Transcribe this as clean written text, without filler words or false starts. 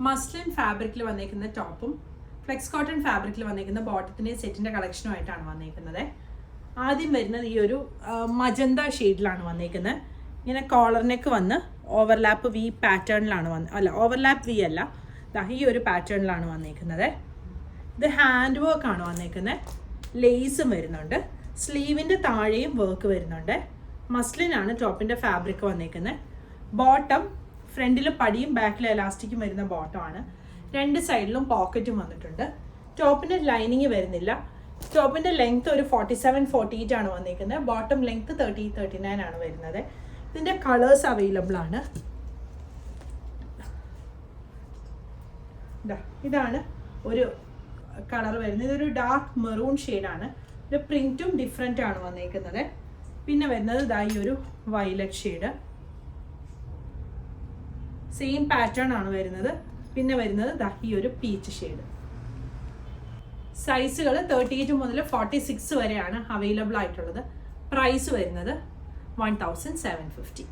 Muslin ഫാബ്രിക്കിൽ വന്നേക്കുന്ന ടോപ്പും ഫ്ലെക്സ് കോട്ടൺ ഫാബ്രിക്കിൽ വന്നേക്കുന്ന ബോട്ടത്തിൻ്റെ സെറ്റിൻ്റെ കളക്ഷനുമായിട്ടാണ് വന്നേക്കുന്നത്. ആദ്യം വരുന്നത് ഈ ഒരു മജന്ത ഷെയ്ഡിലാണ് വന്നേക്കുന്നത്. ഇങ്ങനെ കോളർ നെക്ക് വന്ന് ഓവർലാപ്പ് വി പാറ്റേണിലാണ് ഓവർലാപ്പ് വി അല്ല, ഈ ഒരു പാറ്റേണിലാണ് വന്നേക്കുന്നത്. ഇത് ഹാൻഡ് വർക്കാണ് വന്നേക്കുന്നത്. ലേസും വരുന്നുണ്ട്. സ്ലീവിൻ്റെ താഴെയും വർക്ക് വരുന്നുണ്ട്. മസ്ലിനാണ് ടോപ്പിൻ്റെ ഫാബ്രിക് വന്നേക്കുന്നത്. ബോട്ടം ഫ്രണ്ടിൽ പടിയും ബാക്കിൽ എലാസ്റ്റിക്കും വരുന്ന ബോട്ടമാണ്. രണ്ട് സൈഡിലും പോക്കറ്റും വന്നിട്ടുണ്ട്. ടോപ്പിന് ലൈനിങ് വരുന്നില്ല. ടോപ്പിൻ്റെ ലെങ്ത് ഒരു 47-48 ആണ് വന്നിരിക്കുന്നത്. ബോട്ടം ലെങ്ത് 30-39 ആണ് വരുന്നത്. ഇതിൻ്റെ കളേഴ്സ് അവൈലബിൾ ആണ്. ഇതാണ് ഒരു കളർ വരുന്നത്. ഇതൊരു ഡാർക്ക് മെറൂൺ ഷെയ്ഡാണ്. ഇത് പ്രിൻറ്റും ഡിഫറെൻ്റ് ആണ് വന്നിരിക്കുന്നത്. പിന്നെ വരുന്നത് ഈ ഒരു വയലറ്റ് ഷെയ്ഡ്, സെയിം പാറ്റേൺ ആണ് വരുന്നത്. പിന്നെ വരുന്നത് ഈ ഒരു പീച്ച് ഷെയ്ഡ്. സൈസുകൾ 38 മുതൽ 46 വരെയാണ് അവൈലബിൾ ആയിട്ടുള്ളത്. പ്രൈസ് വരുന്നത് 1750.